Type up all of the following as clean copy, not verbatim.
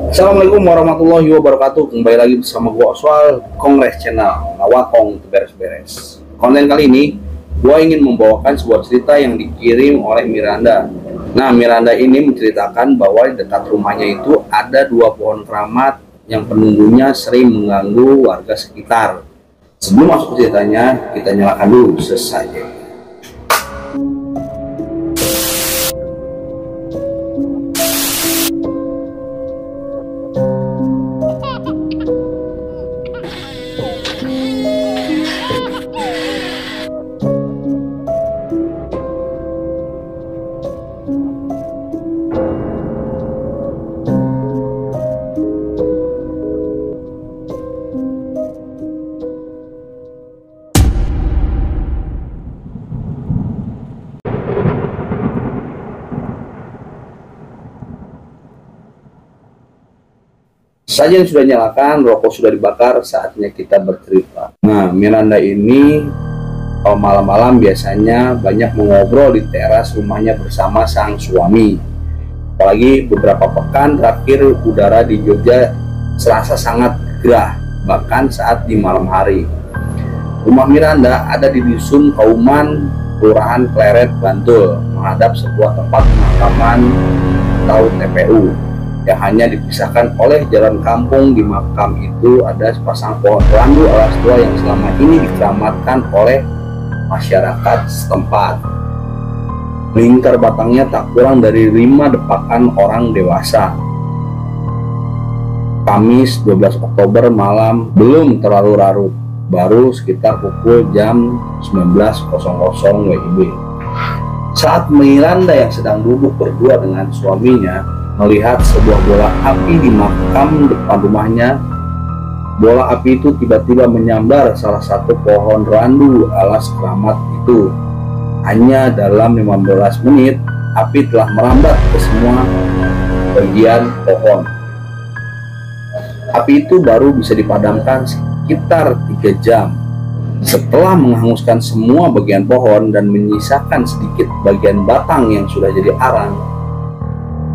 Assalamualaikum warahmatullahi wabarakatuh. Kembali lagi bersama gua Oswal Kongres Channel Lawakong beres-beres. Konten kali ini gua ingin membawakan sebuah cerita yang dikirim oleh Miranda. Nah, Miranda ini menceritakan bahwa di dekat rumahnya itu ada dua pohon keramat yang penunggunya sering mengganggu warga sekitar. Sebelum masuk ke ceritanya, kita nyalakan dulu sesajen. Sajen sudah nyalakan, rokok sudah dibakar, saatnya kita bercerita. Nah, Miranda ini kalau malam-malam biasanya banyak mengobrol di teras rumahnya bersama sang suami. Apalagi beberapa pekan terakhir udara di Jogja serasa sangat gerah, bahkan saat di malam hari. Rumah Miranda ada di Dusun Kauman, Kelurahan Pleret, Bantul, menghadap sebuah tempat pemakaman atau TPU yang hanya dipisahkan oleh jalan kampung. Di makam itu ada sepasang pohon randu alas tua yang selama ini dikeramatkan oleh masyarakat setempat. Melingkar batangnya tak kurang dari 5 depakan orang dewasa. Kamis 12 Oktober malam belum terlalu larut, baru sekitar pukul jam 19.00 WIB. Saat Miranda yang sedang duduk berdua dengan suaminya melihat sebuah bola api di makam depan rumahnya. Bola api itu tiba-tiba menyambar salah satu pohon randu alas keramat itu. Hanya dalam 15 menit, api telah merambat ke semua bagian pohon. Api itu baru bisa dipadamkan sekitar 3 jam. Setelah menghanguskan semua bagian pohon dan menyisakan sedikit bagian batang yang sudah jadi arang,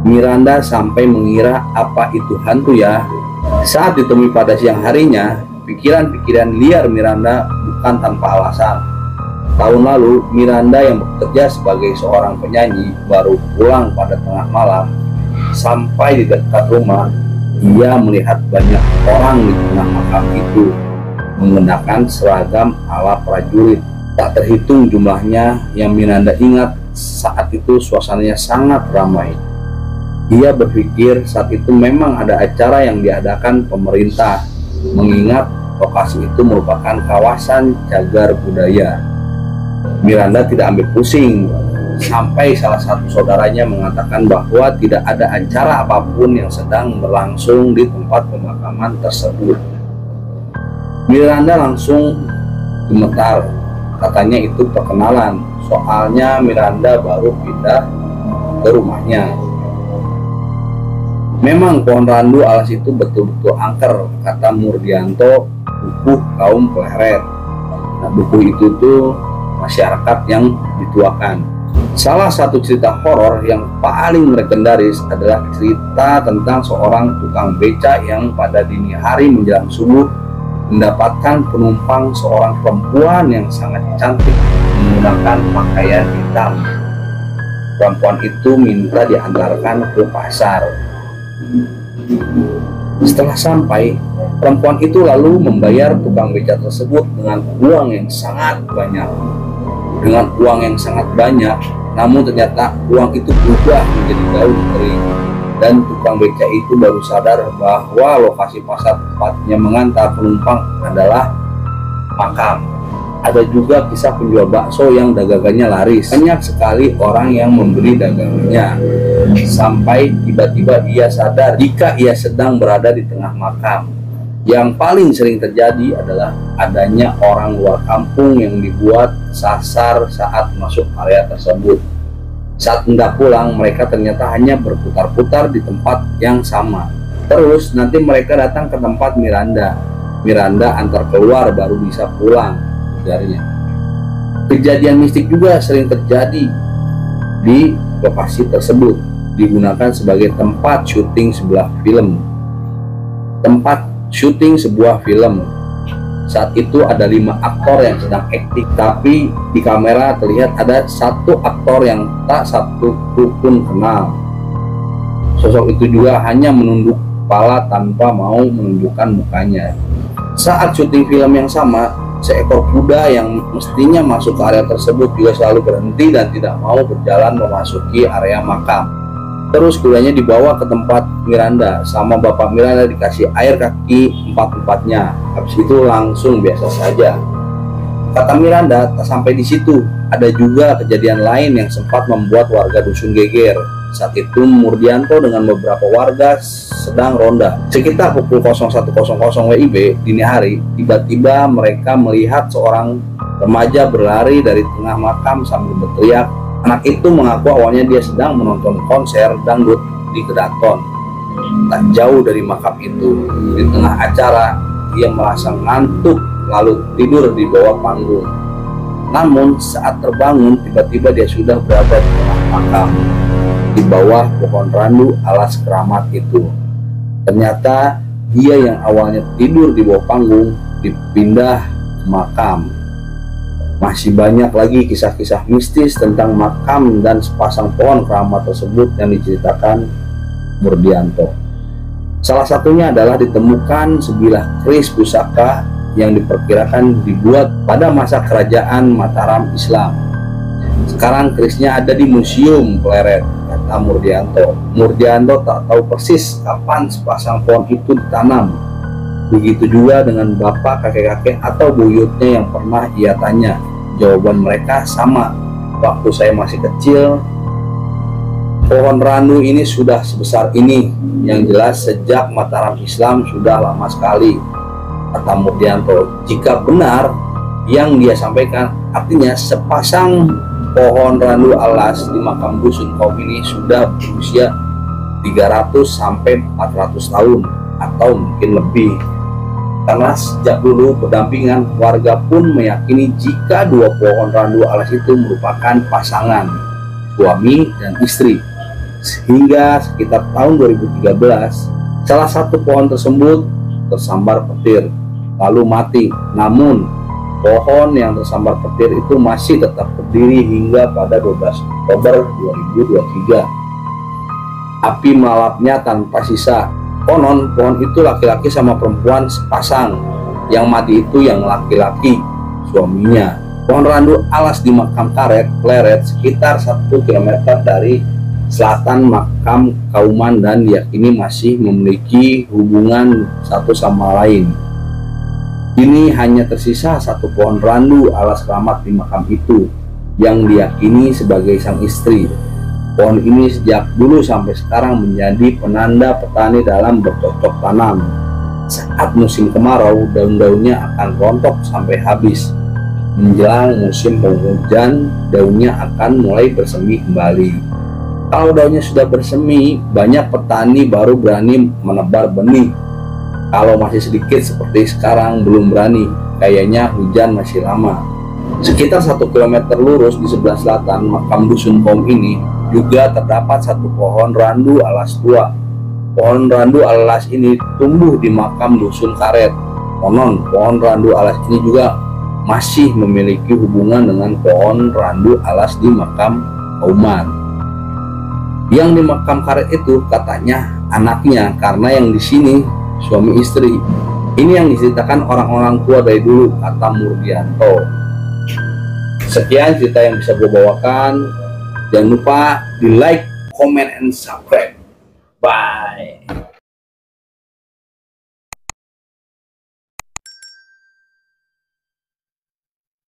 Miranda sampai mengira apa itu hantu ya. Saat ditemui pada siang harinya, pikiran-pikiran liar Miranda bukan tanpa alasan. Tahun lalu, Miranda yang bekerja sebagai seorang penyanyi baru pulang pada tengah malam. Sampai di dekat rumah, ia melihat banyak orang di tengah makam itu mengenakan seragam ala prajurit. Tak terhitung jumlahnya. Yang Miranda ingat saat itu suasananya sangat ramai. Ia berpikir saat itu memang ada acara yang diadakan pemerintah, mengingat lokasi itu merupakan kawasan cagar budaya. Miranda tidak ambil pusing, sampai salah satu saudaranya mengatakan bahwa tidak ada acara apapun yang sedang berlangsung di tempat pemakaman tersebut. Miranda langsung gemetar, katanya itu perkenalan, soalnya Miranda baru pindah ke rumahnya. Memang pohon randu alas itu betul-betul angker, kata Murdianto, buku kaum Pleret. Nah, buku itu tuh masyarakat yang dituakan. Salah satu cerita horor yang paling legendaris adalah cerita tentang seorang tukang beca yang pada dini hari menjelang subuh mendapatkan penumpang seorang perempuan yang sangat cantik menggunakan pakaian hitam. Perempuan itu minta diantarkan ke pasar. Setelah sampai, perempuan itu lalu membayar tukang beca tersebut dengan uang yang sangat banyak. Namun ternyata uang itu berubah menjadi daun kering. Dan tukang beca itu baru sadar bahwa lokasi pasar tempatnya mengantar penumpang adalah makam. Ada juga kisah penjual bakso yang dagangannya laris. Banyak sekali orang yang membeli dagangannya. Sampai tiba-tiba ia sadar jika ia sedang berada di tengah makam. Yang paling sering terjadi adalah adanya orang luar kampung yang dibuat sasar saat masuk area tersebut. Saat hendak pulang, mereka ternyata hanya berputar-putar di tempat yang sama. Terus nanti mereka datang ke tempat Miranda. Miranda antar keluar baru bisa pulang, ujarnya. Kejadian mistik juga sering terjadi di lokasi tersebut, digunakan sebagai tempat syuting sebuah film. tempat syuting sebuah film. Saat itu ada 5 aktor yang sedang akting, tapi di kamera terlihat ada 1 aktor yang tak satu pun kenal. Sosok itu juga hanya menunduk kepala tanpa mau menunjukkan mukanya. Saat syuting film yang sama, seekor kuda yang mestinya masuk ke area tersebut juga selalu berhenti dan tidak mau berjalan memasuki area makam. Terus kudanya dibawa ke tempat Miranda, sama Bapak Miranda dikasih air kaki 4-empatnya. Habis itu langsung biasa saja. Kata Miranda, tak sampai di situ, ada juga kejadian lain yang sempat membuat warga dusun geger. Saat itu Murdianto dengan beberapa warga sedang ronda. Sekitar pukul 01.00 WIB dini hari, tiba-tiba mereka melihat seorang remaja berlari dari tengah makam sambil berteriak. Anak itu mengaku awalnya dia sedang menonton konser dangdut di Kedaton. Tak jauh dari makam itu, di tengah acara, dia merasa ngantuk lalu tidur di bawah panggung. Namun saat terbangun, tiba-tiba dia sudah berada di tengah makam, di bawah pohon randu alas keramat itu. Ternyata dia yang awalnya tidur di bawah panggung dipindah ke makam. Masih banyak lagi kisah-kisah mistis tentang makam dan sepasang pohon keramat tersebut yang diceritakan Murdianto. Salah satunya adalah ditemukan sebilah keris pusaka yang diperkirakan dibuat pada masa kerajaan Mataram Islam. Sekarang kerisnya ada di Museum Pleret, kata Murdianto. Murdianto tak tahu persis kapan sepasang pohon itu ditanam. Begitu juga dengan bapak, kakek-kakek atau buyutnya yang pernah ia tanya. Jawaban mereka sama. Waktu saya masih kecil, pohon randu ini sudah sebesar ini. Yang jelas sejak Mataram Islam sudah lama sekali, kata Murdianto. Jika benar yang dia sampaikan, artinya sepasang pohon randu alas di makam dusun kaum ini sudah berusia 300 sampai 400 tahun atau mungkin lebih. Karena sejak dulu berdampingan, warga pun meyakini jika 2 pohon randu alas itu merupakan pasangan suami dan istri. Sehingga sekitar tahun 2013, salah satu pohon tersebut tersambar petir lalu mati. Namun pohon yang tersambar petir itu masih tetap berdiri hingga pada 12 Oktober 2023. Api melalapnya tanpa sisa. Konon pohon itu laki-laki sama perempuan sepasang. Yang mati itu yang laki-laki, suaminya. Pohon randu alas di makam Pleret sekitar 1 km dari selatan makam Kauman dan diyakini masih memiliki hubungan satu sama lain. Kini hanya tersisa 1 pohon randu alas keramat di makam itu yang diyakini sebagai sang istri. Pohon ini sejak dulu sampai sekarang menjadi penanda petani dalam bercocok tanam. Saat musim kemarau, daun-daunnya akan rontok sampai habis. Menjelang musim penghujan, daunnya akan mulai bersemi kembali. Kalau daunnya sudah bersemi, banyak petani baru berani menebar benih. Kalau masih sedikit seperti sekarang, belum berani. Kayaknya hujan masih lama. Sekitar 1 km lurus di sebelah selatan makam dusun kaum ini juga terdapat 1 pohon randu alas tua. Pohon randu alas ini tumbuh di makam dusun Karet. Konon pohon randu alas ini juga masih memiliki hubungan dengan pohon randu alas di makam Kauman. Yang di makam Karet itu katanya anaknya, karena yang di sini suami istri. Ini yang diceritakan orang-orang tua dari dulu, kata Murdianto. Sekian cerita yang bisa gue bawakan. Jangan lupa di like, comment, and subscribe. Bye.